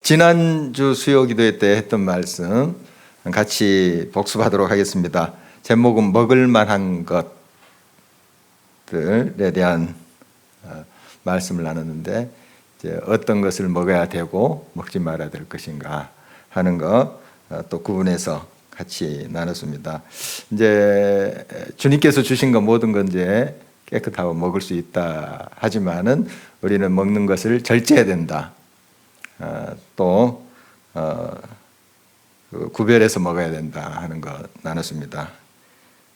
지난주 수요 기도회 때 했던 말씀 같이 복습하도록 하겠습니다. 제목은 먹을 만한 것들에 대한 말씀을 나눴는데, 이제 어떤 것을 먹어야 되고 먹지 말아야 될 것인가 하는 것 또 구분해서 같이 나눴습니다. 이제 주님께서 주신 것 모든 건 이제 깨끗하고 먹을 수 있다 하지만은 우리는 먹는 것을 절제해야 된다. 또 구별해서 먹어야 된다 하는 거 나눴습니다.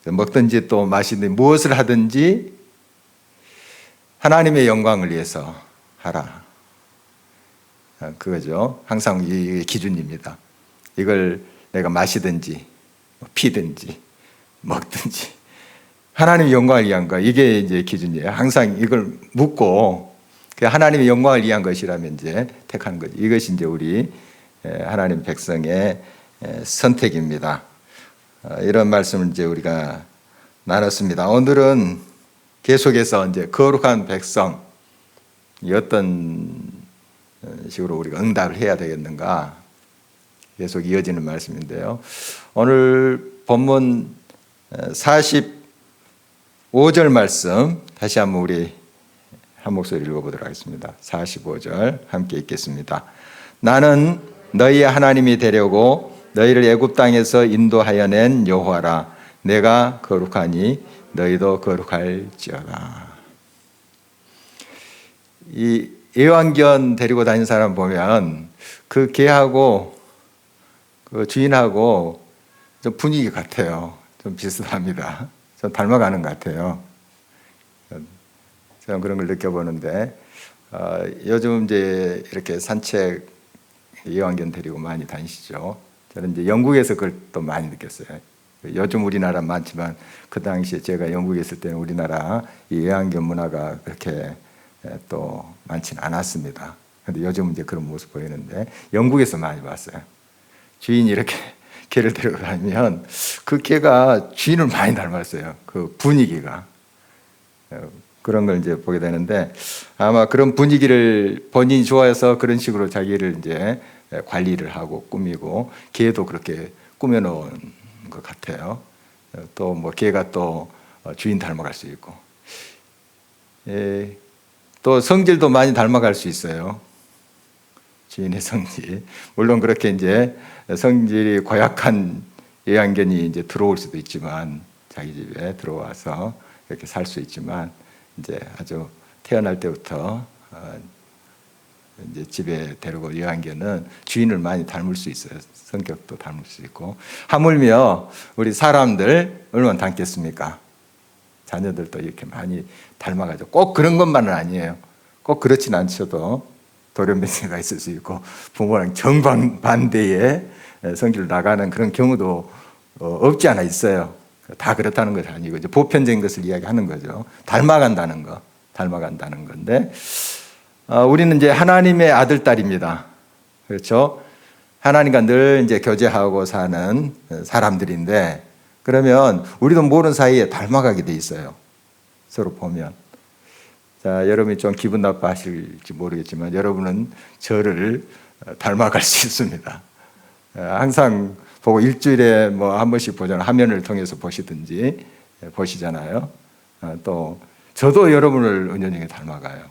먹든지 또 마시든지 무엇을 하든지 하나님의 영광을 위해서 하라. 그거죠. 항상 이 기준입니다. 이걸 내가 마시든지 피든지 먹든지 하나님의 영광을 위한 거, 이게 이제 기준이에요. 항상 이걸 묻고 하나님의 영광을 위한 것이라면 이제 택하는 거죠. 이것이 이제 우리 하나님 백성의 선택입니다. 이런 말씀을 이제 우리가 나눴습니다. 오늘은 계속해서 이제 거룩한 백성, 어떤 식으로 우리가 응답을 해야 되겠는가, 계속 이어지는 말씀인데요. 오늘 본문 45절 말씀 다시 한번 우리 한 목소리 읽어보도록 하겠습니다. 45절 함께 읽겠습니다. 나는 너희의 하나님이 되려고 너희를 애굽 땅에서 인도하여 낸 여호와라. 내가 거룩하니 너희도 거룩할지어다. 이 애완견 데리고 다니는 사람 보면 그 개하고 그 주인하고 좀 분위기 같아요. 좀 비슷합니다. 좀 닮아가는 것 같아요. 저는 그런 걸 느껴보는데, 요즘 이제 이렇게 산책 애완견 데리고 많이 다니시죠. 저는 이제 영국에서 그걸 또 많이 느꼈어요. 요즘 우리나라 많지만 그 당시에 제가 영국에 있을 때는 우리나라 이 애완견 문화가 그렇게 또 많지는 않았습니다. 근데 요즘 이제 그런 모습 보이는데, 영국에서 많이 봤어요. 주인이 이렇게 개를 데리고 다니면 그 개가 주인을 많이 닮았어요. 그 분위기가. 그런 걸 이제 보게 되는데, 아마 그런 분위기를 본인이 좋아해서 그런 식으로 자기를 이제 관리를 하고 꾸미고, 개도 그렇게 꾸며놓은 것 같아요. 또 뭐 개가 또 주인 닮아갈 수 있고, 또 성질도 많이 닮아갈 수 있어요. 주인의 성질. 물론 그렇게 이제 성질이 고약한 애완견이 이제 들어올 수도 있지만, 자기 집에 들어와서 이렇게 살 수 있지만, 이제 아주 태어날 때부터 이제 집에 데리고 애완견은 주인을 많이 닮을 수 있어요. 성격도 닮을 수 있고. 하물며 우리 사람들 얼마나 닮겠습니까? 자녀들도 이렇게 많이 닮아가지고, 꼭 그런 것만은 아니에요. 꼭 그렇진 않셔도 돌연변이가 있을 수 있고, 부모랑 정반대의 성질로 나가는 그런 경우도 없지 않아 있어요. 다 그렇다는 것이 아니고, 이제 보편적인 것을 이야기하는 거죠. 닮아간다는 건데, 우리는 이제 하나님의 아들, 딸입니다. 그렇죠? 하나님과 늘 이제 교제하고 사는 사람들인데, 그러면 우리도 모르는 사이에 닮아가게 돼 있어요. 서로 보면. 자, 여러분이 좀 기분 나빠하실지 모르겠지만, 여러분은 저를 닮아갈 수 있습니다. 항상 보고 일주일에 뭐 한 번씩 보잖아요. 화면을 통해서 보시든지 보시잖아요. 또 저도 여러분을 은연중에 닮아가요.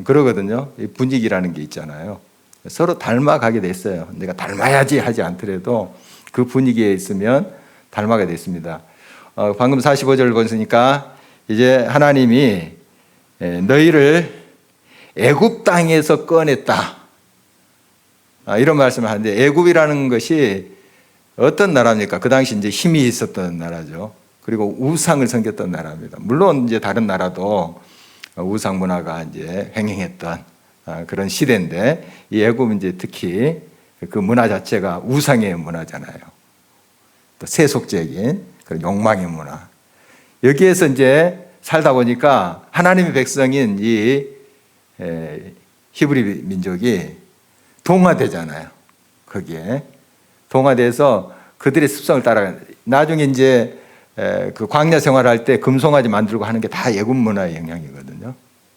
그러거든요. 이 분위기라는 게 있잖아요. 서로 닮아가게 됐어요. 내가 닮아야지 하지 않더라도 그 분위기에 있으면 닮아가게 됐습니다. 방금 45절을 보니까 이제 하나님이 너희를 애굽 땅에서 꺼냈다, 이런 말씀을 하는데, 애굽이라는 것이 어떤 나라입니까? 그 당시 이제 힘이 있었던 나라죠. 그리고 우상을 섬겼던 나라입니다. 물론 이제 다른 나라도 우상 문화가 이제 횡행했던 그런 시대인데, 이 애굽은 이제 특히 그 문화 자체가 우상의 문화잖아요. 또 세속적인 그런 욕망의 문화. 여기에서 이제 살다 보니까 하나님의 백성인 이 히브리 민족이 동화되잖아요. 거기에 동화돼서 그들의 습성을 따라, 나중에 이제 그 광야 생활할 때 금송아지 만들고 하는 게 다 애굽 문화의 영향이거든요.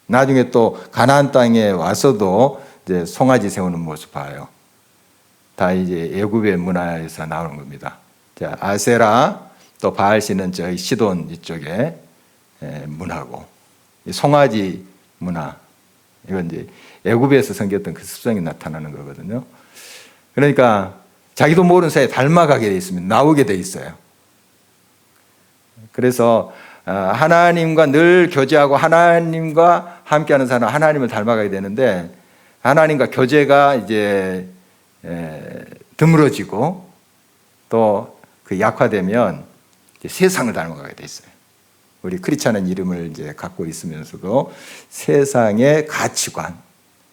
나중에 또 가나안 땅에 와서도 이제 송아지 세우는 모습 봐요. 다 이제 애굽의 문화에서 나오는 겁니다. 자, 아세라 또 바알신은 저희 시돈 이쪽에 문화고, 이 송아지 문화, 이건 이제 애굽에서 섬겼던 그 습성이 나타나는 거거든요. 그러니까 자기도 모르는 사이에 닮아가게 돼 있습니다. 나오게 돼 있어요. 그래서 하나님과 늘 교제하고 하나님과 함께하는 사람은 하나님을 닮아가게 되는데, 하나님과 교제가 이제 드물어지고 또 그 약화되면 이제 세상을 닮아가게 돼 있어요. 우리 크리스찬은 이름을 이제 갖고 있으면서도 세상의 가치관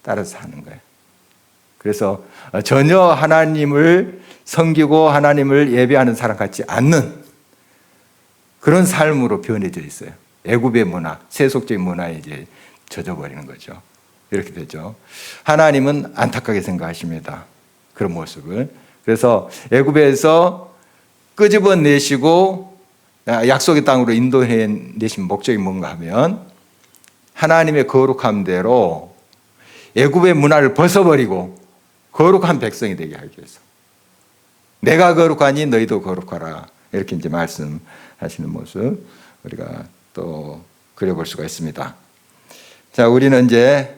따라서 사는 거예요. 그래서 전혀 하나님을 섬기고 하나님을 예배하는 사람 같지 않는 그런 삶으로 변해져 있어요. 애굽의 문화, 세속적인 문화에 이제 젖어버리는 거죠. 이렇게 되죠. 하나님은 안타깝게 생각하십니다. 그런 모습을. 그래서 애굽에서 끄집어내시고 약속의 땅으로 인도해 내신 목적이 뭔가 하면, 하나님의 거룩함대로 애굽의 문화를 벗어버리고 거룩한 백성이 되게 하기 위해서. 내가 거룩하니 너희도 거룩하라. 이렇게 이제 말씀하시는 모습 우리가 또 그려볼 수가 있습니다. 자, 우리는 이제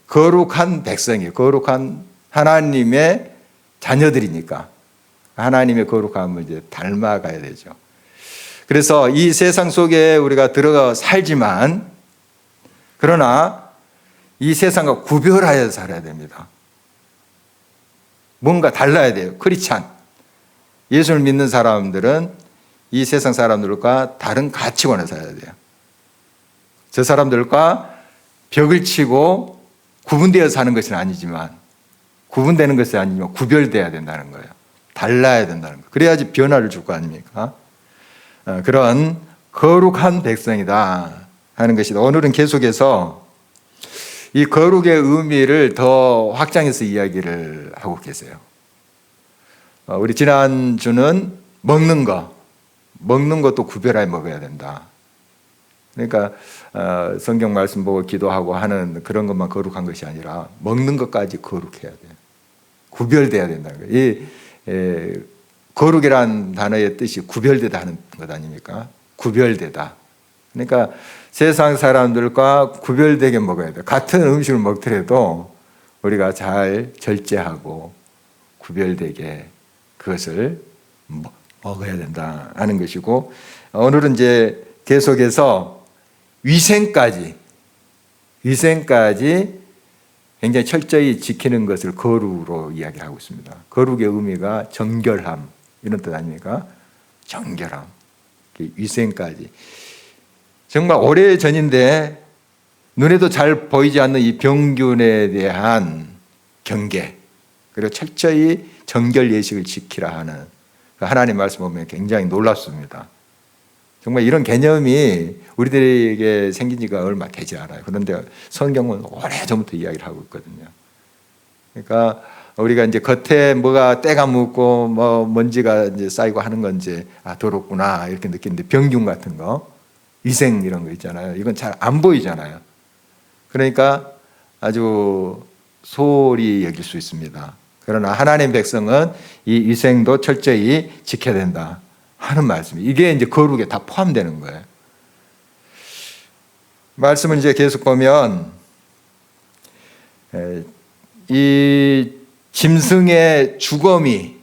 거룩한 백성이, 거룩한 하나님의 자녀들이니까 하나님의 거룩함을 이제 닮아가야 되죠. 그래서 이 세상 속에 우리가 들어가 살지만, 그러나 이 세상과 구별하여 살아야 됩니다. 뭔가 달라야 돼요. 크리스찬, 예수를 믿는 사람들은 이 세상 사람들과 다른 가치관을 살아야 돼요. 저 사람들과 벽을 치고 구분되어 사는 것은 아니지만, 구분되는 것이 아니지만 구별되어야 된다는 거예요. 달라야 된다는 거예요. 그래야지 변화를 줄 거 아닙니까? 그런 거룩한 백성이다 하는 것이다. 오늘은 계속해서 이 거룩의 의미를 더 확장해서 이야기를 하고 계세요. 우리 지난주는 먹는 것도 구별하여 먹어야 된다. 그러니까 성경 말씀 보고 기도하고 하는 그런 것만 거룩한 것이 아니라 먹는 것까지 거룩해야 돼요. 구별돼야 된다는 거예요. 이 거룩이라는 단어의 뜻이 구별되다 하는 것 아닙니까? 구별되다. 그러니까 세상 사람들과 구별되게 먹어야 돼요. 같은 음식을 먹더라도 우리가 잘 절제하고 구별되게 그것을 먹어야 된다 하는 것이고, 오늘은 이제 계속해서 위생까지 굉장히 철저히 지키는 것을 거룩으로 이야기하고 있습니다. 거룩의 의미가 정결함 이런 뜻 아닙니까? 정결함, 위생까지. 정말 오래전인데 눈에도 잘 보이지 않는 이 병균에 대한 경계, 그리고 철저히 정결 예식을 지키라 하는 하나님 말씀 보면 굉장히 놀랍습니다. 정말 이런 개념이 우리들에게 생긴 지가 얼마 되지 않아요. 그런데 성경은 오래전부터 이야기를 하고 있거든요. 그러니까 우리가 이제 겉에 뭐가 때가 묻고 뭐 먼지가 이제 쌓이고 하는 건 이제 더럽구나 이렇게 느끼는데, 병균 같은 거, 위생 이런 거 있잖아요. 이건 잘 안 보이잖아요. 그러니까 아주 소홀히 여길 수 있습니다. 그러나 하나님 백성은 이 위생도 철저히 지켜야 된다 하는 말씀이, 이게 이제 거룩에 다 포함되는 거예요. 말씀을 이제 계속 보면 이 짐승의 주검이,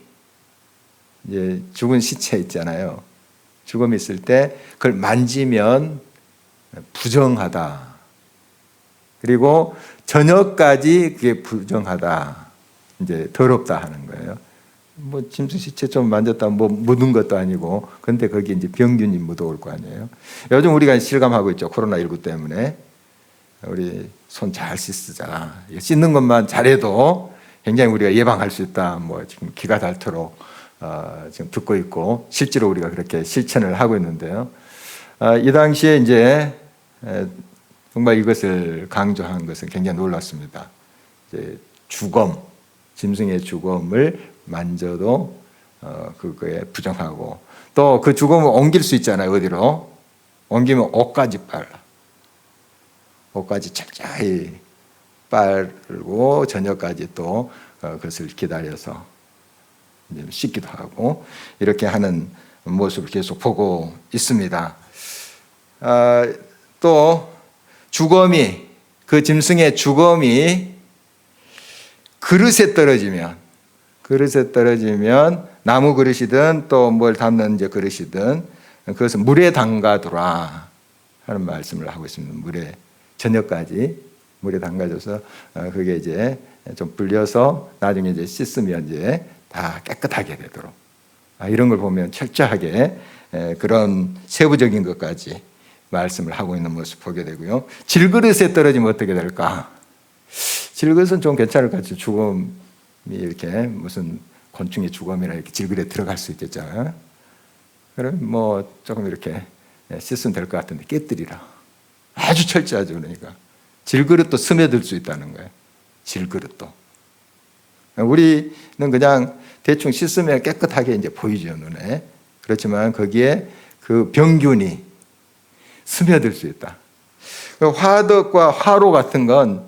이제 죽은 시체 있잖아요. 주검이 있을 때 그걸 만지면 부정하다. 그리고 저녁까지 그게 부정하다. 이제 더럽다 하는 거예요. 뭐 짐승 시체 좀 만졌다 뭐 묻은 것도 아니고, 근데 거기 이제 병균이 묻어올 거 아니에요. 요즘 우리가 실감하고 있죠. 코로나19 때문에 우리 손 잘 씻자. 씻는 것만 잘해도 굉장히 우리가 예방할 수 있다. 뭐 지금 기가 닳도록 지금 듣고 있고, 실제로 우리가 그렇게 실천을 하고 있는데요. 이 당시에 이제 정말 이것을 강조한 것은 굉장히 놀랐습니다. 이제 주검, 짐승의 주검을 만져도 그거에 부정하고, 또 그 주검을 옮길 수 있잖아요. 어디로 옮기면 옷까지 빨라. 옷까지 철저히 빨고 저녁까지 또 그것을 기다려서 이제 씻기도 하고 이렇게 하는 모습을 계속 보고 있습니다. 또 주검이, 그 짐승의 주검이 그릇에 떨어지면 나무 그릇이든 또 뭘 담는 이제 그릇이든 그것은 물에 담가두라 하는 말씀을 하고 있습니다. 물에 저녁까지 물에 담가줘서 그게 이제 좀 불려서 나중에 이제 씻으면 이제 다 깨끗하게 되도록, 이런 걸 보면 철저하게 그런 세부적인 것까지 말씀을 하고 있는 모습 보게 되고요. 질그릇에 떨어지면 어떻게 될까? 질그릇은 좀 괜찮을 것 같아요. 주검이 이렇게 무슨 곤충의 주검이나 이렇게 질그릇에 들어갈 수 있겠잖아요. 그럼 뭐 조금 이렇게 씻으면 될 것 같은데 깨뜨리라. 아주 철저하죠. 그러니까 질그릇도 스며들 수 있다는 거예요. 질그릇도. 우리는 그냥 대충 씻으면 깨끗하게 이제 보이죠, 눈에. 그렇지만 거기에 그 병균이 스며들 수 있다. 화덕과 화로 같은 건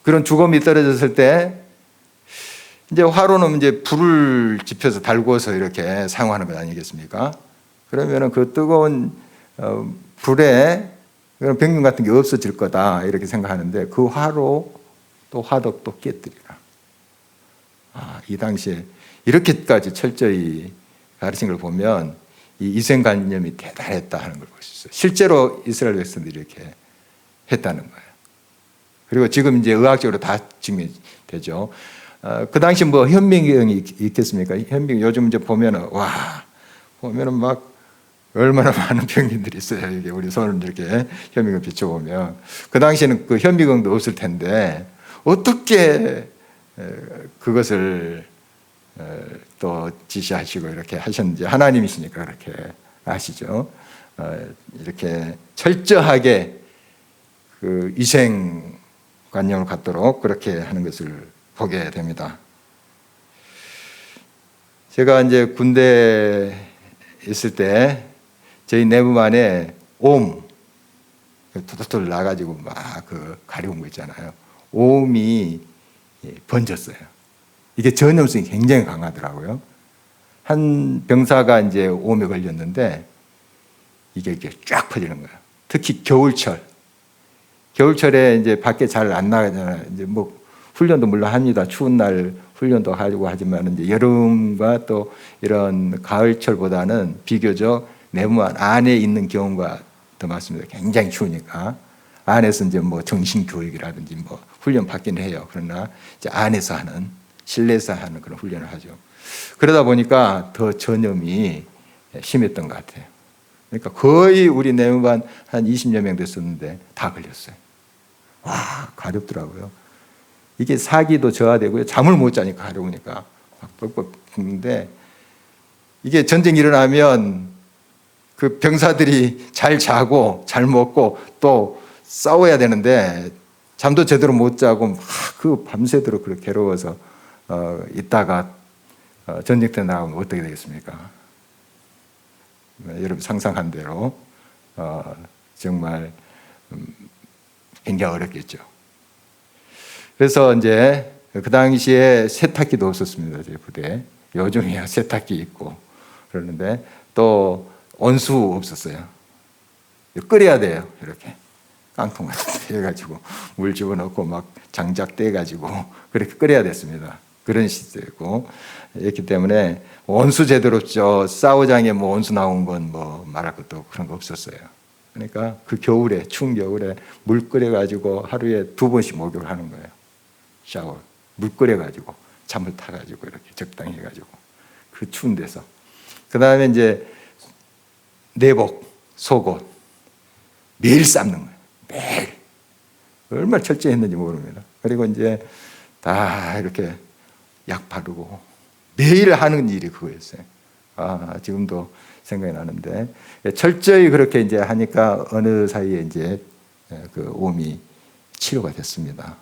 그런 주검이 떨어졌을 때 이제 화로는 이제 불을 지펴서 달궈서 이렇게 사용하는 것 아니겠습니까? 그러면은 그 뜨거운 불에 그런 병균 같은 게 없어질 거다 이렇게 생각하는데 그 화로 또 화덕도 깨뜨리라. 이 당시에 이렇게까지 철저히 가르친 걸 보면 이 위생관념이 대단했다 하는 걸 볼 수 있어요. 실제로 이스라엘 백성들이 이렇게 했다는 거예요. 그리고 지금 이제 의학적으로 다 증명되죠. 그 당시 뭐 현미경이 있겠습니까? 현미경 요즘 이제 보면은 보면은 막 얼마나 많은 병균들이 있어요. 이게 우리 손을 이렇게 현미경 비춰보면 그 당시에는 그 현미경도 없을 텐데 어떻게 그것을 또 지시하시고 이렇게 하셨는지 하나님이시니까 그렇게 아시죠. 이렇게 철저하게 그 위생관념을 갖도록 그렇게 하는 것을 보게 됩니다. 제가 이제 군대 있을 때 저희 내부반에 옴 툴툴 나가지고 막 그 가려운 거 있잖아요. 옴이 번졌어요. 이게 전염성이 굉장히 강하더라고요. 한 병사가 이제 옴에 걸렸는데 이게 쫙 퍼지는 거예요. 특히 겨울철에 이제 밖에 잘 안 나가잖아요. 이제 뭐 훈련도 물론 합니다. 추운 날 훈련도 하고 하지만 이제 여름과 또 이런 가을철보다는 비교적 내무반 안에 있는 경우가 더 많습니다. 굉장히 추우니까 안에서 이제 뭐 정신 교육이라든지 뭐 훈련 받긴 해요. 그러나 이제 안에서 하는 실내에서 하는 그런 훈련을 하죠. 그러다 보니까 더 전염이 심했던 것 같아요. 그러니까 거의 우리 내무반 한 20여 명 됐었는데 다 걸렸어요. 가렵더라고요. 이게 사기도 저하되고요. 잠을 못 자니까 가려우니까 막 뻑뻑 붓는데 이게 전쟁이 일어나면 그 병사들이 잘 자고 잘 먹고 또 싸워야 되는데 잠도 제대로 못 자고 막 그 밤새도록 그렇게 괴로워서 있다가 전쟁터 나가면 어떻게 되겠습니까? 여러분 상상한 대로 정말 굉장히 어렵겠죠. 그래서 이제 그 당시에 세탁기도 없었습니다. 저희 부대에. 요즘이야 세탁기 있고 그러는데 또 온수 없었어요. 끓여야 돼요. 이렇게 깡통 같은 데 해가지고 물 집어넣고 막 장작 떼가지고 그렇게 끓여야 됐습니다. 그런 시대고 있기 때문에 온수 제대로 싸우장에 뭐 온수 나온 건 뭐 말할 것도 없고 그런 거 없었어요. 그러니까 그 겨울에 추운 겨울에 물 끓여가지고 하루에 2번씩 목욕을 하는 거예요. 샤워 물 끓여가지고 잠을 타가지고 이렇게 적당히 해가지고 그 추운 데서 그 다음에 이제 내복 속옷 매일 삶는 거예요. 매일 얼마나 철저했는지 모릅니다. 그리고 이제 다 이렇게 약 바르고 매일 하는 일이 그거였어요. 지금도 생각이 나는데 철저히 그렇게 이제 하니까 어느 사이에 이제 그 옴이 치료가 됐습니다.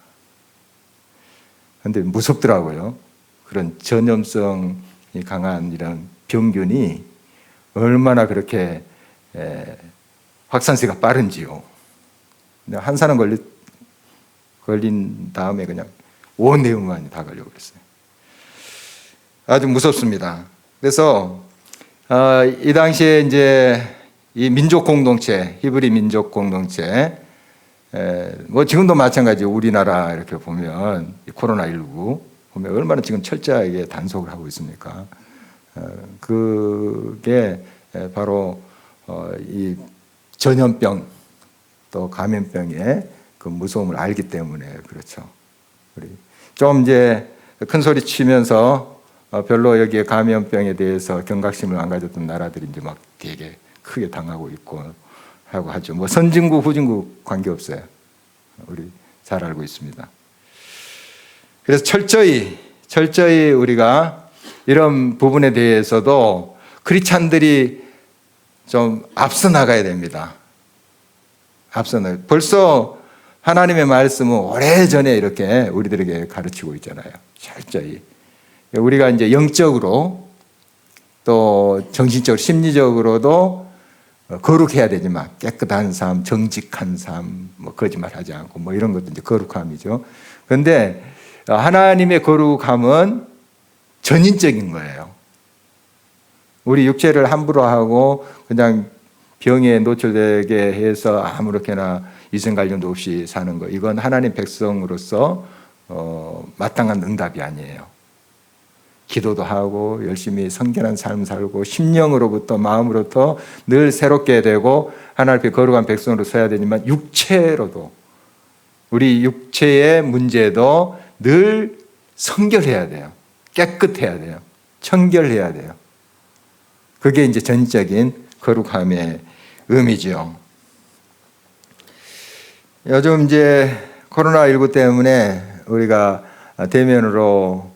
그런데 무섭더라고요. 그런 전염성이 강한 이런 병균이 얼마나 그렇게 확산세가 빠른지요. 한 사람 걸린 다음에 그냥 온 내용만 다 걸려버렸어요. 아주 무섭습니다. 그래서 이 당시에 이제 이 민족 공동체, 히브리 민족 공동체, 뭐 지금도 마찬가지. 우리나라 이렇게 보면 코로나19 보면 얼마나 지금 철저하게 단속을 하고 있습니까? 그게 바로 이 전염병 또 감염병의 그 무서움을 알기 때문에 그렇죠. 우리 좀 이제 큰 소리 치면서 별로 여기에 감염병에 대해서 경각심을 안 가졌던 나라들이 이제 막 되게 크게 당하고 있고 하고 하죠. 뭐 선진국, 후진국 관계없어요. 우리 잘 알고 있습니다. 그래서 철저히 우리가 이런 부분에 대해서도 크리스찬들이 좀 앞서 나가야 됩니다. 벌써 하나님의 말씀은 오래전에 이렇게 우리들에게 가르치고 있잖아요. 철저히. 우리가 이제 영적으로 또 정신적으로 심리적으로도 거룩해야 되지만 깨끗한 삶, 정직한 삶, 뭐 거짓말하지 않고 뭐 이런 것도 이제 거룩함이죠. 그런데 하나님의 거룩함은 전인적인 거예요. 우리 육체를 함부로 하고 그냥 병에 노출되게 해서 아무렇게나 위생 관련도 없이 사는 거, 이건 하나님 백성으로서 마땅한 응답이 아니에요. 기도도 하고 열심히 성결한 삶 살고 심령으로부터 마음으로부터 늘 새롭게 되고 하나님 앞에 거룩한 백성으로 서야 되지만 육체로도 우리 육체의 문제도 늘 성결해야 돼요. 깨끗해야 돼요. 청결해야 돼요. 그게 이제 전적인 거룩함의 의미죠. 요즘 이제 코로나19 때문에 우리가 대면으로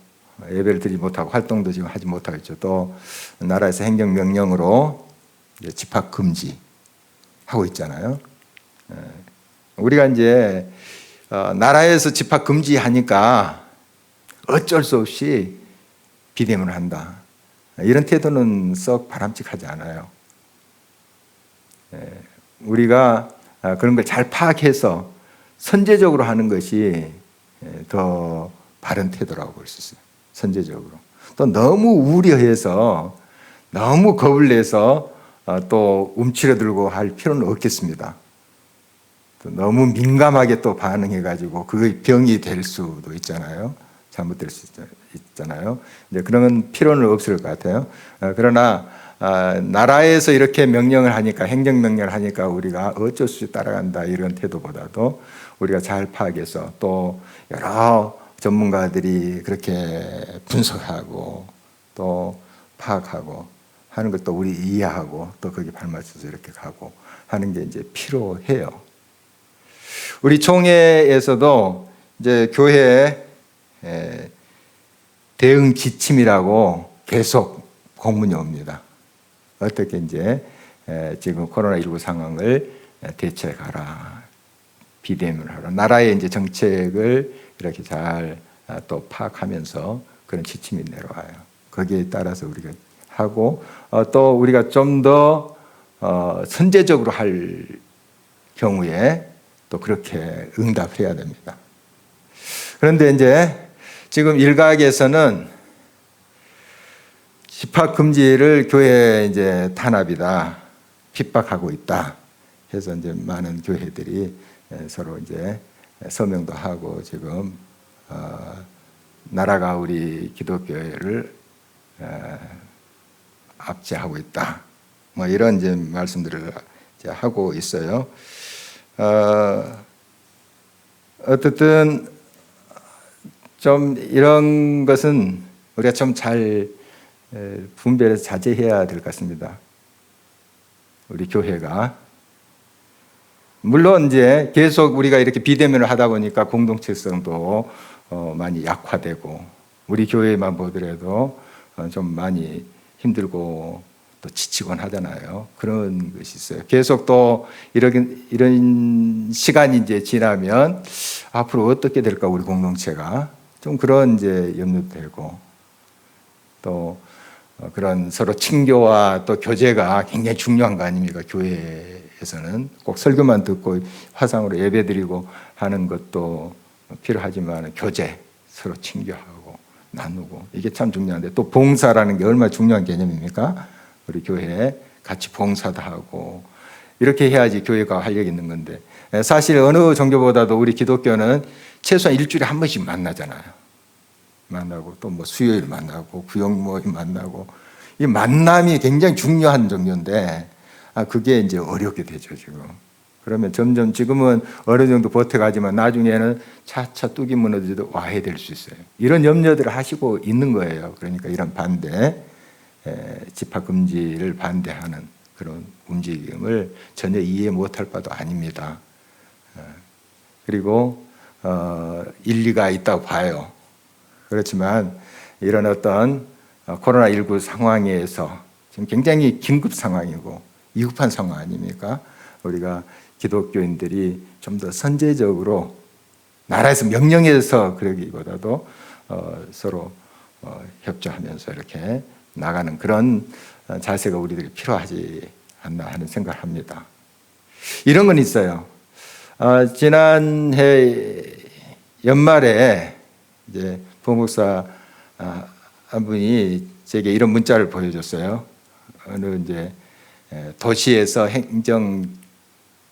예배를 드리지 못하고 활동도 지금 하지 못하고 있죠. 또 나라에서 행정명령으로 집합 금지 하고 있잖아요. 우리가 이제 나라에서 집합 금지하니까 어쩔 수 없이 비대면을 한다. 이런 태도는 썩 바람직하지 않아요. 우리가 그런 걸 잘 파악해서 선제적으로 하는 것이 더 바른 태도라고 볼 수 있어요. 선제적으로. 또 너무 우려해서 너무 겁을 내서 또 움츠러들고 할 필요는 없겠습니다. 또 너무 민감하게 또 반응해가지고 그게 병이 될 수도 있잖아요. 잘못될 수 있잖아요. 이제 그런 필요는 없을 것 같아요. 그러나 나라에서 이렇게 명령을 하니까, 행정명령을 하니까 우리가 어쩔 수 없이 따라간다 이런 태도보다도 우리가 잘 파악해서 또 여러 전문가들이 그렇게 분석하고 또 파악하고 하는 것도 우리 이해하고 또 거기에 발맞춰서 이렇게 가고 하는 게 이제 필요해요. 우리 총회에서도 이제 교회 대응 지침이라고 계속 공문이 옵니다. 어떻게 이제 지금 코로나19 상황을 대처해가라, 비대면을 하라. 나라의 이제 정책을 이렇게 잘 또 파악하면서 그런 지침이 내려와요. 거기에 따라서 우리가 하고 또 우리가 좀 더 선제적으로 할 경우에 또 그렇게 응답해야 됩니다. 그런데 이제 지금 일각에서는 집합 금지를 교회 이제 탄압이다, 핍박하고 있다 해서 이제 많은 교회들이 서로 이제 서명도 하고 지금 나라가 우리 기독교회를 압제하고 있다. 뭐 이런 이제 말씀들을 이제 하고 있어요. 어쨌든 좀 이런 것은 우리가 좀 잘 분별해서 자제해야 될 것 같습니다. 우리 교회가 물론 이제 계속 우리가 이렇게 비대면을 하다 보니까 공동체성도 많이 약화되고 우리 교회만 보더라도 좀 많이 힘들고 또 지치곤 하잖아요. 그런 것이 있어요. 계속 또 이런 시간이 이제 지나면 앞으로 어떻게 될까 우리 공동체가 좀 그런 이제 염려도 되고 또 그런 서로 친교와 또 교제가 굉장히 중요한 거 아닙니까? 교회에서는 꼭 설교만 듣고 화상으로 예배드리고 하는 것도 필요하지만 교제, 서로 친교하고 나누고 이게 참 중요한데, 또 봉사라는 게 얼마나 중요한 개념입니까? 우리 교회에 같이 봉사도 하고 이렇게 해야지 교회가 활력이 있는 건데, 사실 어느 종교보다도 우리 기독교는 최소한 일주일에 한 번씩 만나잖아요. 만나고 또 뭐 수요일 만나고 구역 모임 만나고, 이 만남이 굉장히 중요한 종교인데 그게 이제 어렵게 되죠 지금. 그러면 점점 지금은 어느 정도 버텨가지만 나중에는 차차 뚝이 무너져도 와해될 수 있어요. 이런 염려들을 하시고 있는 거예요. 그러니까 이런 반대, 집합 금지를 반대하는 그런 움직임을 전혀 이해 못할 바도 아닙니다. 그리고 일리가 있다고 봐요. 그렇지만 이런 어떤 코로나19 상황에서 지금 굉장히 긴급 상황이고 위급한 상황 아닙니까? 우리가 기독교인들이 좀 더 선제적으로, 나라에서 명령해서 그러기보다도 서로 협조하면서 이렇게 나가는 그런 자세가 우리들이 필요하지 않나 하는 생각을 합니다. 이런 건 있어요. 지난해 연말에 이제 부목사 한 분이 제게 이런 문자를 보여줬어요. 어느 이제 도시에서 행정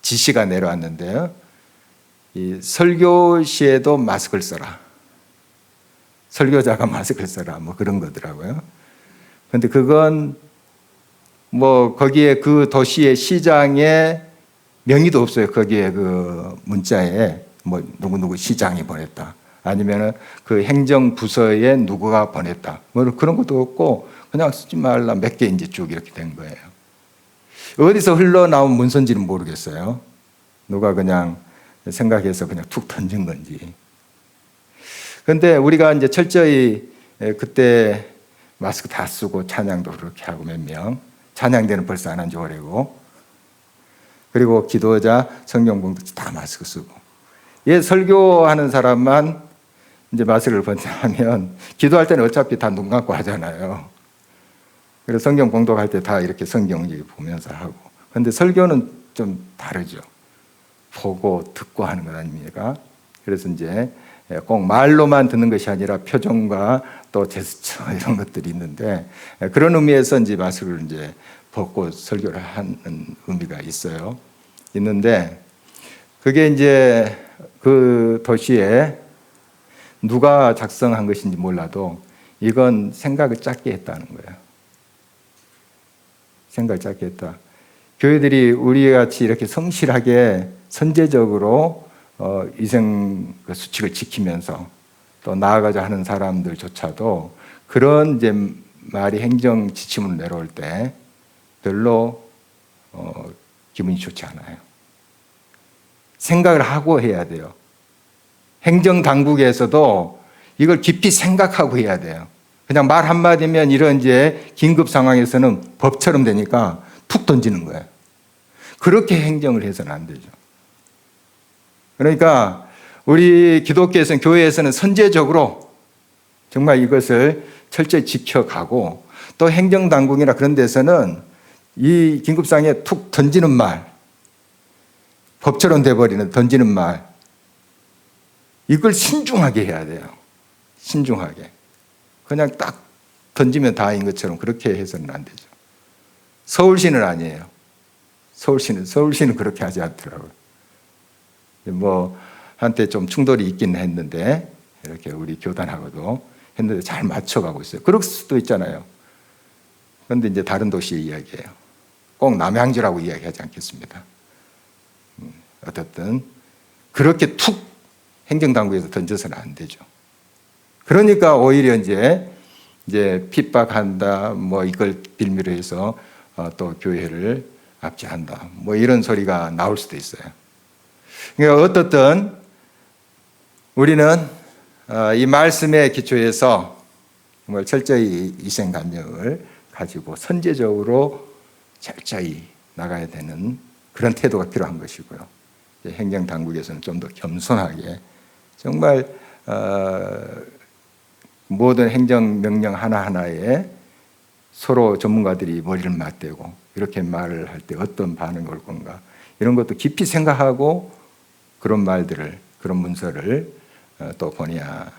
지시가 내려왔는데요. 이 설교 시에도 마스크를 써라. 설교자가 마스크를 써라. 뭐 그런 거더라고요. 근데 그건 뭐 거기에 그 도시의 시장에 명의도 없어요. 거기에 그 문자에 뭐 누구누구 시장이 보냈다. 아니면은 그 행정부서에 누구가 보냈다. 뭐 그런 것도 없고 그냥 쓰지 말라 몇 개 이제 쭉 이렇게 된 거예요. 어디서 흘러나온 문서인지는 모르겠어요. 누가 그냥 생각해서 그냥 툭 던진 건지. 그런데 우리가 이제 철저히 그때 마스크 다 쓰고 찬양도 그렇게 하고 몇 명, 찬양대는 벌써 안 한 지 오래고, 그리고 기도자, 성경봉도 다 마스크 쓰고, 설교하는 사람만 이제 마스크를 벗하면 기도할 때는 어차피 다 눈 감고 하잖아요. 그래서 성경 봉독할 때 다 이렇게 성경 보면서 하고. 그런데 설교는 좀 다르죠. 보고 듣고 하는 것 아닙니까? 그래서 이제 꼭 말로만 듣는 것이 아니라 표정과 또 제스처 이런 것들이 있는데, 그런 의미에서 이제 마스크를 이제 벗고 설교를 하는 의미가 있어요. 있는데 그게 이제 그 도시에 누가 작성한 것인지 몰라도 이건 생각을 짧게 했다는 거예요. 생각을 짧게 했다. 교회들이 우리같이 이렇게 성실하게 선제적으로 위생 수칙을 지키면서 또 나아가자 하는 사람들조차도 그런 이제 말이 행정 지침을 내려올 때 별로 기분이 좋지 않아요. 생각을 하고 해야 돼요. 행정 당국에서도 이걸 깊이 생각하고 해야 돼요. 그냥 말 한마디면 이런 이제 긴급 상황에서는 법처럼 되니까 툭 던지는 거예요. 그렇게 행정을 해서는 안 되죠. 그러니까 우리 기독교에서는, 교회에서는 선제적으로 정말 이것을 철저히 지켜가고, 또 행정당국이나 그런 데서는 이 긴급상황에 툭 던지는 말, 법처럼 돼버리는 던지는 말, 이걸 신중하게 해야 돼요. 신중하게. 그냥 딱 던지면 다인 것처럼 그렇게 해서는 안 되죠. 서울시는 아니에요. 서울시는 그렇게 하지 않더라고요. 뭐 한때 좀 충돌이 있긴 했는데 이렇게 우리 교단하고도 했는데 잘 맞춰가고 있어요. 그럴 수도 있잖아요. 그런데 이제 다른 도시의 이야기예요. 꼭 남양주라고 이야기하지 않겠습니다. 어쨌든 그렇게 툭 행정당국에서 던져서는 안 되죠. 그러니까 오히려 이제 핍박한다, 뭐 이걸 빌미로 해서 또 교회를 압제한다, 뭐 이런 소리가 나올 수도 있어요. 그러니까 어떻든 우리는 이 말씀의 기초에서 정말 철저히 위생관념을 가지고 선제적으로 철저히 나가야 되는 그런 태도가 필요한 것이고요. 행정당국에서는 좀 더 겸손하게 정말 모든 행정명령 하나하나에 서로 전문가들이 머리를 맞대고 이렇게 말을 할 때 어떤 반응이 올 건가, 이런 것도 깊이 생각하고 그런 말들을, 그런 문서를 또 보내야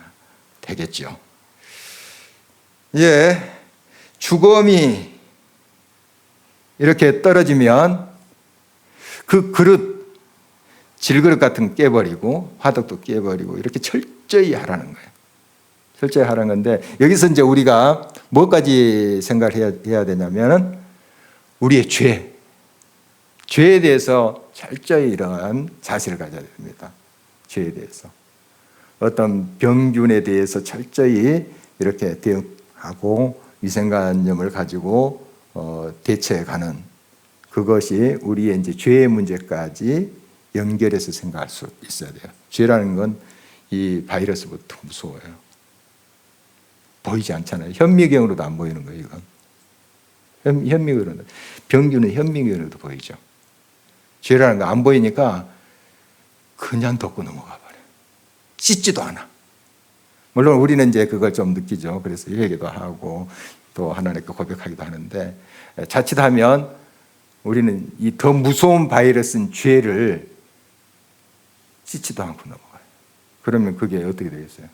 되겠죠. 이제 죽음이 이렇게 떨어지면 그 그릇, 질그릇 같은 거 깨버리고 화덕도 깨버리고 이렇게 철저히 하라는 거예요. 철저히 하라는 건데, 여기서 이제 우리가 뭐까지 생각을 해야 되냐면 우리의 죄에 대해서 철저히 이러한 사실을 가져야 됩니다. 죄에 대해서. 어떤 병균에 대해서 철저히 이렇게 대응하고 위생관념을 가지고 대처해가는, 그것이 우리의 이제 죄의 문제까지 연결해서 생각할 수 있어야 돼요. 죄라는 건 이 바이러스부터 무서워요. 보이지 않잖아요. 현미경으로도 안 보이는 거예요, 이건. 현미경으로는, 병균은 현미경으로도 보이죠. 죄라는 거 안 보이니까 그냥 덮고 넘어가 버려요. 씻지도 않아. 물론 우리는 이제 그걸 좀 느끼죠. 그래서 회개도 하고 또 하나님께 고백하기도 하는데, 자칫하면 우리는 이 더 무서운 바이러스인 죄를 씻지도 않고 넘어가요. 그러면 그게 어떻게 되겠어요?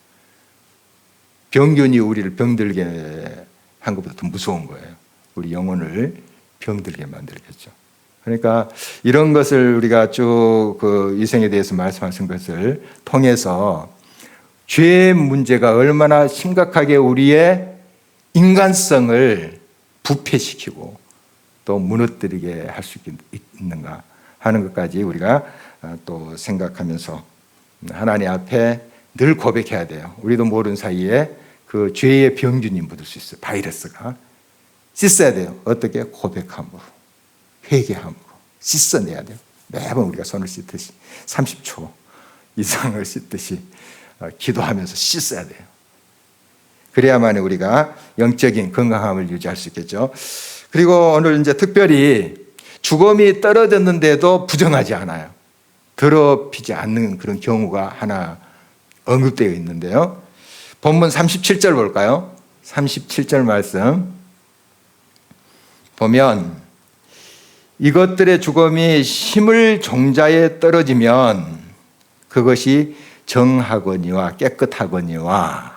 병균이 우리를 병들게 한 것보다 더 무서운 거예요. 우리 영혼을 병들게 만들겠죠. 그러니까 이런 것을 우리가 쭉 그 위생에 대해서 말씀하신 것을 통해서 죄의 문제가 얼마나 심각하게 우리의 인간성을 부패시키고 또 무너뜨리게 할 수 있는가 하는 것까지 우리가 또 생각하면서 하나님 앞에 늘 고백해야 돼요. 우리도 모르는 사이에 그 죄의 병균이 묻을 수 있어요. 바이러스가. 씻어야 돼요. 어떻게? 고백함으로, 회개함으로 씻어내야 돼요. 매번 우리가 손을 씻듯이 30초 이상을 씻듯이 기도하면서 씻어야 돼요. 그래야만 우리가 영적인 건강함을 유지할 수 있겠죠. 그리고 오늘 이제 특별히 죽음이 떨어졌는데도 부정하지 않아요. 더럽히지 않는 그런 경우가 하나 언급되어 있는데요. 본문 37절 볼까요? 37절 말씀 보면, 이것들의 죽음이 심을 종자에 떨어지면 그것이 정하거니와 깨끗하거니와.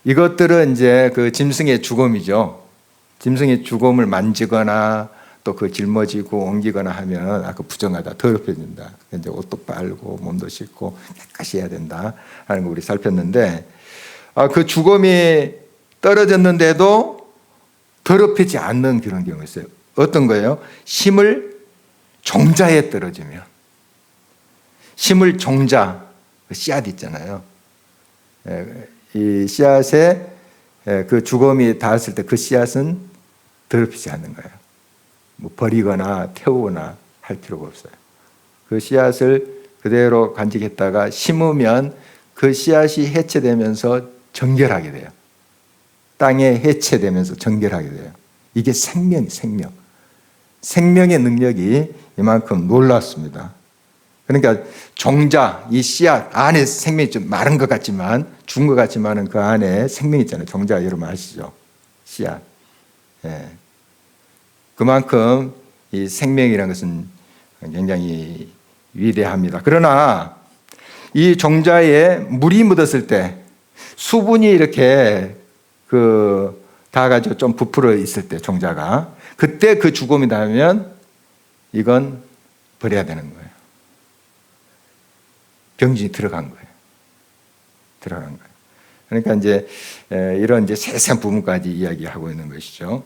이것들은 이제 그 짐승의 죽음이죠. 짐승의 죽음을 만지거나 또 그 짊어지고 옮기거나 하면 아까 부정하다, 더럽혀진다. 이제 옷도 빨고 몸도 씻고 깨끗이 해야 된다 하는 거 우리 살폈는데, 그 죽음이 떨어졌는데도 더럽히지 않는 그런 경우가 있어요. 어떤 거예요? 심을 종자에 떨어지면. 심을 종자, 씨앗 있잖아요. 이 씨앗에 그 죽음이 닿았을 때 그 씨앗은 더럽히지 않는 거예요. 뭐 버리거나 태우거나 할 필요가 없어요. 그 씨앗을 그대로 간직했다가 심으면 그 씨앗이 해체되면서 정결하게 돼요. 땅에 해체되면서 정결하게 돼요. 이게 생명의 능력이 이만큼 놀랍습니다. 그러니까 종자, 이 씨앗 안에 생명이 좀 마른 것 같지만, 죽은 것 같지만 그 안에 생명이 있잖아요. 종자 여러분 아시죠? 씨앗. 예. 그만큼 이 생명이라는 것은 굉장히 위대합니다. 그러나 이 종자에 물이 묻었을 때, 수분이 이렇게 다 가지고 좀 부풀어 있을 때, 종자가 그때 그 죽음이 닿으면 이건 버려야 되는 거예요. 병진이 들어간 거예요. 그러니까 이제 이런 이제 세세한 부분까지 이야기하고 있는 것이죠.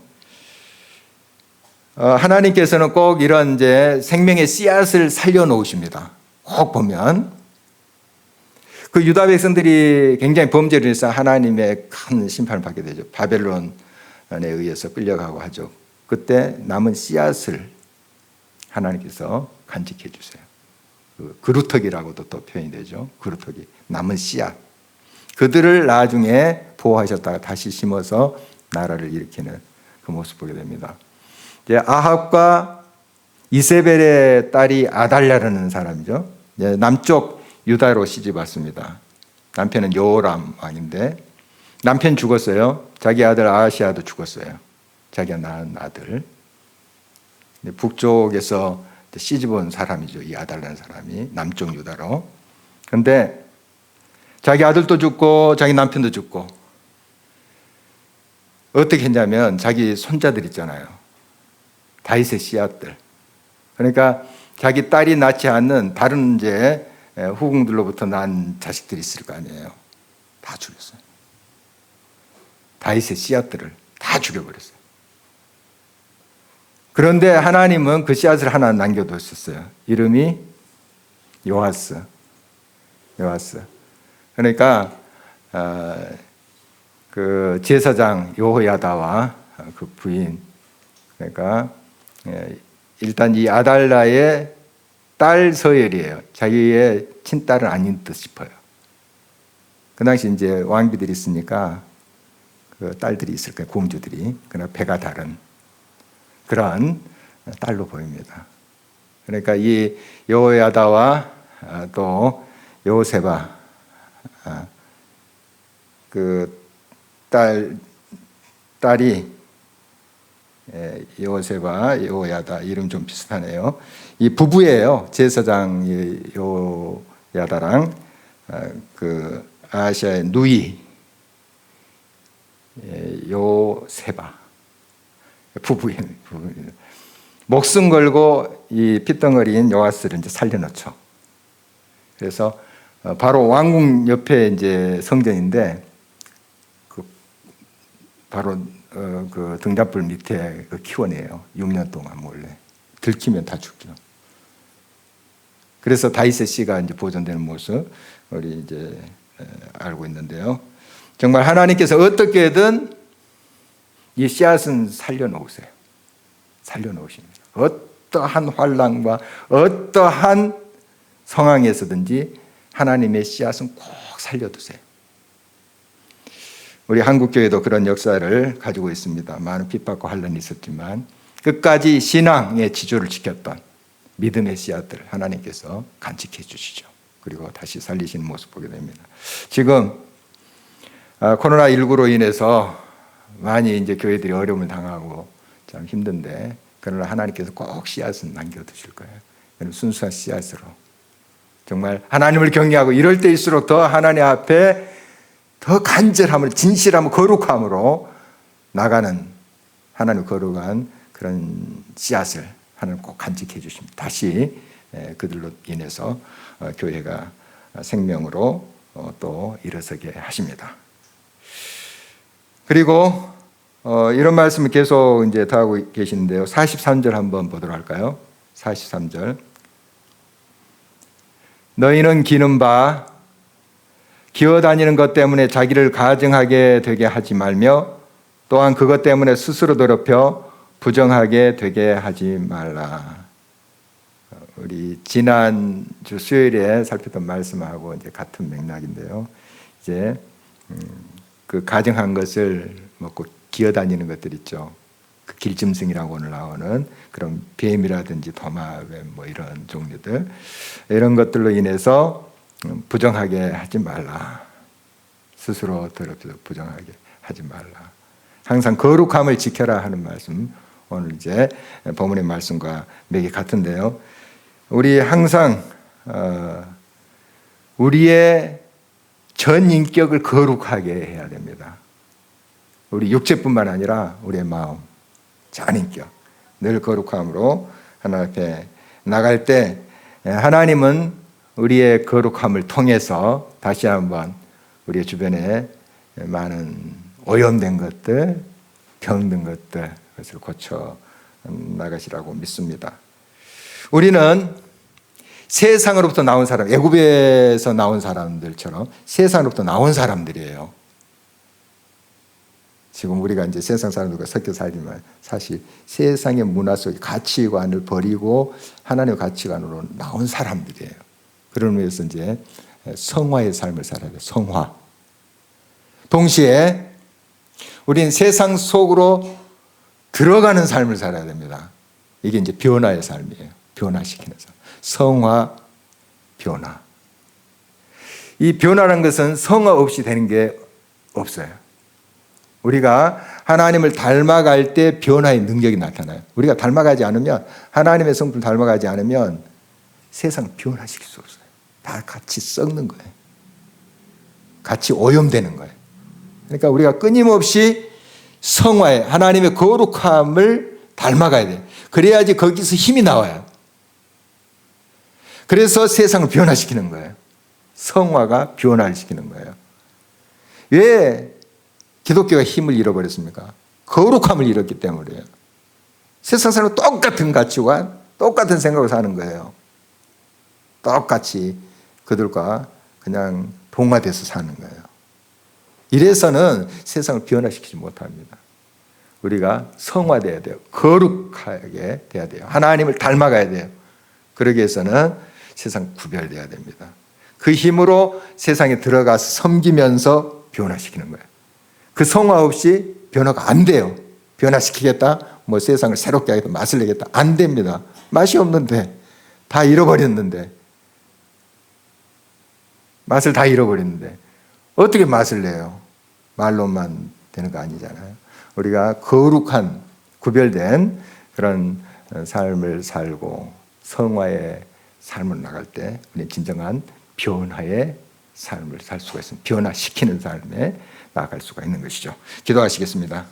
하나님께서는 꼭 이런 이제 생명의 씨앗을 살려놓으십니다. 꼭 보면 그 유다 백성들이 굉장히 범죄를 해서 하나님의 큰 심판을 받게 되죠. 바벨론에 의해서 끌려가고 하죠. 그때 남은 씨앗을 하나님께서 간직해 주세요. 그루터기라고도 또 표현이 되죠. 그루터기, 남은 씨앗. 그들을 나중에 보호하셨다가 다시 심어서 나라를 일으키는 그 모습을 보게 됩니다. 이제 아합과 이세벨의 딸이 아달랴라는 사람이죠. 남쪽 유다로 시집 왔습니다. 남편은 여호람 왕인데 남편 죽었어요. 자기 아들 아하시아도 죽었어요. 자기가 낳은 아들. 북쪽에서 시집 온 사람이죠. 이 아달랴라는 사람이 남쪽 유다로. 그런데 자기 아들도 죽고 자기 남편도 죽고. 어떻게 했냐면 자기 손자들 있잖아요. 다윗의 씨앗들. 그러니까 자기 딸이 낳지 않는 다른 이제 후궁들로부터 난 자식들이 있을 거 아니에요. 다 죽였어요. 다윗의 씨앗들을 다 죽여버렸어요. 그런데 하나님은 그 씨앗을 하나 남겨뒀었어요. 이름이 요아스. 그러니까 그 제사장 여호야다와 그 부인, 그러니까 일단 이 아달라의 딸 서열이에요. 자기의 친딸은 아닌 듯 싶어요. 그 당시 이제 왕비들이 있으니까 그 딸들이 있을 거예요. 공주들이. 그러나 배가 다른 그런 딸로 보입니다. 그러니까 이 여호야다와 또 여호세바 그 딸이 여호세바, 여호야다 이름 좀 비슷하네요. 이 부부예요. 제사장 여호야다랑 그 아시아의 누이 여호세바 부부예요. 목숨 걸고 이 핏덩어리인 요아스를 이제 살려놓죠. 그래서 바로 왕궁 옆에 이제 성전인데 바로 그 등잔불 밑에 그 키워내요. 6년 동안 몰래. 들키면 다 죽죠. 그래서 다윗의 씨가 이제 보존되는 모습 우리 이제 알고 있는데요. 정말 하나님께서 어떻게든 이 씨앗은 살려놓으세요. 살려놓으십니다. 어떠한 환난과 어떠한 상황에서든지 하나님의 씨앗은 꼭 살려두세요. 우리 한국교회도 그런 역사를 가지고 있습니다. 많은 핍박과 환난이 있었지만 끝까지 신앙의 지조를 지켰던 믿음의 씨앗들을 하나님께서 간직해 주시죠. 그리고 다시 살리시는 모습 보게 됩니다. 지금 코로나19로 인해서 많이 이제 교회들이 어려움을 당하고 참 힘든데 그러나 하나님께서 꼭 씨앗은 남겨두실 거예요. 순수한 씨앗으로 정말 하나님을 경외하고 이럴 때일수록 더 하나님 앞에 더 간절함을 진실함을 거룩함으로 나가는 하나님 거룩한 그런 씨앗을 하나님 꼭 간직해 주십니다. 다시 그들로 인해서 교회가 생명으로 또 일어서게 하십니다. 그리고 이런 말씀을 계속 이제 다 하고 계시는데요. 43절 한번 보도록 할까요? 43절. 너희는 기는 바 기어다니는 것 때문에 자기를 가증하게 되게 하지 말며 또한 그것 때문에 스스로 더럽혀 부정하게 되게 하지 말라. 우리 지난주 수요일에 살폈던 말씀하고 이제 같은 맥락인데요. 이제 그 가증한 것을 먹고 기어다니는 것들 있죠. 그 길짐승이라고 오늘 나오는 그런 뱀이라든지 도마뱀 뭐 이런 종류들 이런 것들로 인해서 부정하게 하지 말라. 스스로 더럽혀 부정하게 하지 말라. 항상 거룩함을 지켜라 하는 말씀 오늘 이제 본문의 말씀과 맥이 같은데요. 우리 항상 우리의 전 인격을 거룩하게 해야 됩니다. 우리 육체뿐만 아니라 우리의 마음, 전 인격 늘 거룩함으로 하나님 앞에 나갈 때 하나님은 우리의 거룩함을 통해서 다시 한번 우리 주변에 많은 오염된 것들, 병든 것들 그것을 고쳐 나가시라고 믿습니다. 우리는 세상으로부터 나온 사람, 애굽에서 나온 사람들처럼 세상으로부터 나온 사람들이에요. 지금 우리가 이제 세상 사람들과 섞여 살지만 사실 세상의 문화 속의 가치관을 버리고 하나님의 가치관으로 나온 사람들이에요. 그런 의미에서 이제 성화의 삶을 살아야 돼요. 성화. 동시에 우리는 세상 속으로 들어가는 삶을 살아야 됩니다. 이게 이제 변화의 삶이에요. 변화시키는 삶. 성화, 변화. 이 변화라는 것은 성화 없이 되는 게 없어요. 우리가 하나님을 닮아갈 때 변화의 능력이 나타나요. 우리가 닮아가지 않으면, 하나님의 성품을 닮아가지 않으면 세상 변화시킬 수 없어요. 다 같이 썩는 거예요. 같이 오염되는 거예요. 그러니까 우리가 끊임없이 성화에 하나님의 거룩함을 닮아가야 돼요. 그래야지 거기서 힘이 나와요. 그래서 세상을 변화시키는 거예요. 성화가 변화를 시키는 거예요. 왜 기독교가 힘을 잃어버렸습니까? 거룩함을 잃었기 때문이에요. 세상 사람은 똑같은 가치관, 똑같은 생각을 사는 거예요. 똑같이 그들과 그냥 동화돼서 사는 거예요. 이래서는 세상을 변화시키지 못합니다. 우리가 성화돼야 돼요. 거룩하게 돼야 돼요. 하나님을 닮아가야 돼요. 그러기 위해서는 세상 구별돼야 됩니다. 그 힘으로 세상에 들어가서 섬기면서 변화시키는 거예요. 그 성화 없이 변화가 안 돼요. 변화시키겠다, 뭐 세상을 새롭게 하겠다, 맛을 내겠다, 안 됩니다. 맛이 없는데, 다 잃어버렸는데, 맛을 다 잃어버렸는데 어떻게 맛을 내요? 말로만 되는 거 아니잖아요. 우리가 거룩한 구별된 그런 삶을 살고 성화의 삶을 나갈 때 우리는 진정한 변화의 삶을 살 수가 있습니다. 변화시키는 삶에 나아갈 수가 있는 것이죠. 기도하시겠습니다.